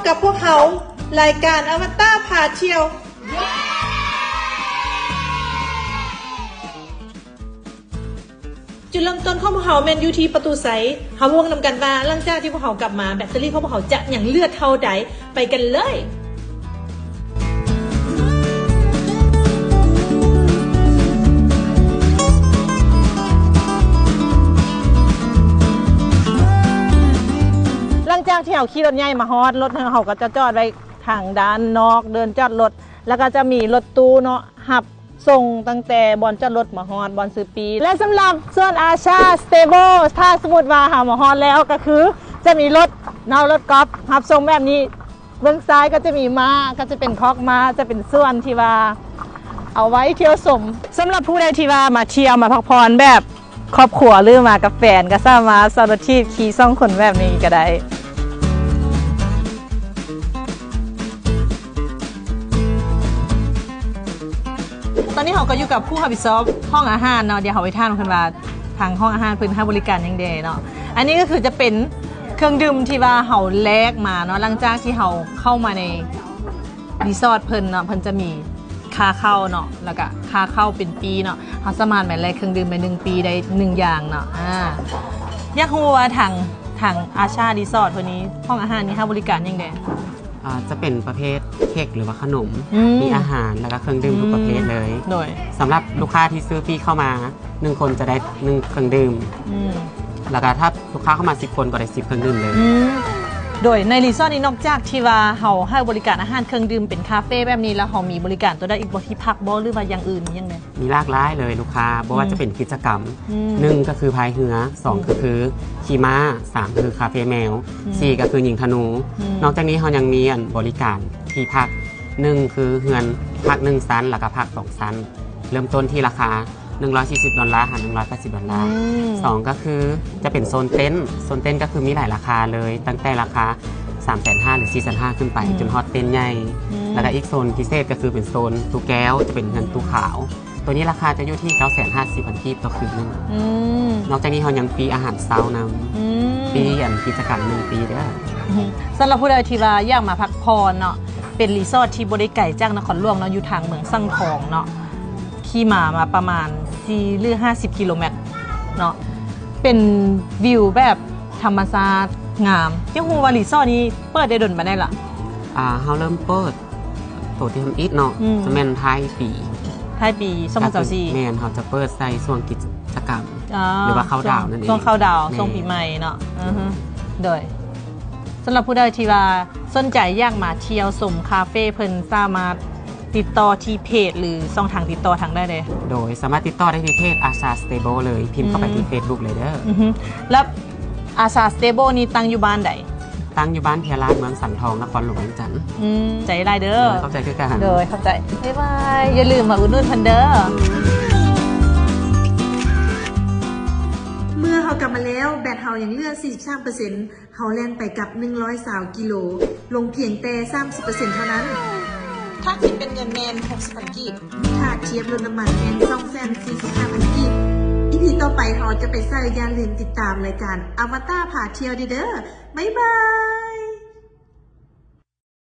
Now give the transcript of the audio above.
กับพวกเขารายการอวตารพาเที่ยวจุดเริ่มต้นของพวกเขาแมนยูที่ประตูไซเขาวงนำกันว่าหลังจากที่พวกเขากลับมาแบตเตอรี่ของพวกเขาจะอย่างเลือดเท่าใดไปกันเลยหลังจากที่เขาขี่รถใหญ่มาฮอดรถเขาก็จะจอดไว้ทางด้านนอกเดินจอดรถแล้วก็จะมีรถตู้เนาะหับส่งตั้งแต่บอนจอดรถมาฮอดบอนซื้อปีและสำหรับส่วนอาชาสเตเบิลถ้าสมมติว่าหามาฮอดแล้วก็คือจะมีรถเนารถกอล์ฟหับส่งแบบนี้เบื้องซ้ายก็จะมีม้าก็จะเป็นคอกม้าจะเป็นส่วนที่ว่าเอาไว้เที่ยวสมสำหรับผู้ใดที่ว่ามาเที่ยวมาพักผ่อนแบบครอบครัวหรือมากับแฟนก็สามารถสารถที่ขี่ซ่องคนแบบนี้ก็ได้ตอนนี้เขาก็อยู่กับผู้รับผิดชอบห้องอาหารเนาะเดี๋ยวเขาไปท่านคนว่าทางห้องอาหารเพิ่นให้บริการยังเดเนาะอันนี้ก็คือจะเป็นเครื่องดื่มที่ว่าเขาแลกมาเนาะหลังจากที่เขาเข้ามาในรีสอร์ทเพิ่นเนาะเพิ่นจะมีค่าเข้าเนาะแล้วก็ค่าเข้าเป็นปีเนาะเขาสามารถแลกเครื่องดื่มไป1ปีได้1อย่างเนาะอยากรู้ว่าทางอาชารีสอร์ทตัวนี้ห้องอาหารนี้ให้บริการยังเดจะเป็นประเภทเค้กหรือว่าขนมมีอาหารแล้วก็เครื่องดื่มทุกประเภทเลยโดยสำหรับลูกค้าที่ซื้อฟรีเข้ามา1คนจะได้1เครื่องดื่มแล้วก็ถ้าลูกค้าเข้ามา10คนก็ได้10เครื่องดื่มเลยโดยในรีสอร์ทนี้นอกจากที่ว่าเขาให้บริการอาหารเครื่องดื่มเป็นคาเฟ่แบบนี้แล้วเขามีบริการตัวได้อีกบ่ที่พักบ่หรือว่าอย่างอื่นยังไงมีหลากหลายเลยลูกค้าเพราะว่าจะเป็นกิจกรรม1ก็คือพายเรือ2ก็คือขี่ม้า3ก็คือคาเฟ่แมว4ก็คือยิงธนูนอกจากนี้เขายังมีบริการที่พัก1คือเฮือนพัก1ชั้นแล้วก็พัก2ชั้นเริ่มต้นที่ราคา$140หาร$1802ก็คือจะเป็นโซนเต็นท์ก็คือมีหลายราคาเลยตั้งแต่ราคา350,000หรือ450,000ขึ้นไปจนฮอตเต็นท์ใหญ่แล้วก็อีกโซนพิเศษก็คือเป็นโซนตู้แก้วจะเป็นเงินตู้ขาวตัวนี้ราคาจะอยู่ที่950,000กีบต่อคืนนึงนอกจากนี้เขายังฟรีอาหารเช้านำฟรีกิจกรรม1 ปีด้วยสำหรับผู้ใดที่ว่าอยากมาพักผ่อนเนาะเป็นรีสอร์ทที่บริไก่จากนครหลวงเนาะอยู่ทางเมืองสั่งทองเนาะขี่มาประมาณ4หรือ50กิโลเมตรเนาะเป็นวิวแบบธรรมชาติงามยังฮู้ว่ารีสอร์ทนี้เปิดได้ดนมาได้ล่ะเขาเริ่มเปิดตัวที่ทำอิฐเนาะจะแม่นท้ายปี2024แม่นเขาจะเปิดใส่ช่วงกิจกรรมหรือว่าเข้าดาวนั่นเองช่วงเข้าดาวช่วงปีใหม่เนาะโดยสำหรับผู้ใดที่ว่าสนใจอยากมาเที่ยวชมคาเฟ่เพิ่นสามารถติดต่อที่เพจหรือช่องทางติดต่อทางได้เลยโดยสามารถติดต่อได้ที่เพจอาชาสเตเบิลเลยพิมพ์เข้าไปที่ Facebook เลยเด้อแล้วอาชาสเตเบิลนี่ตั้งอยู่บ้านใดตั้งอยู่บ้านเทียราชเมืองสันทองนครหลวงจันทร์ใจไรเด้อเข้าใจคือกันโดยเข้าใจบ๊ายบายอย่าลืมมาอุดหนุนเพิ่นเด้อเมื่อเขากลับมาแล้วแบตเขายังเหลือ 43% เขาแล่นไปกับ120กิโลลงเพียงแต่ 30% เท่านั้นถ้าคิดเป็นเงินแมน60,000กีบถ้าเทียบรถน้ำมันแมน245,000กีบอีพีต่อไปเขาจะไปใส่อย่าลืมติดตามรายการอวตารพาเที่ยวเด้อบ๊ายบาย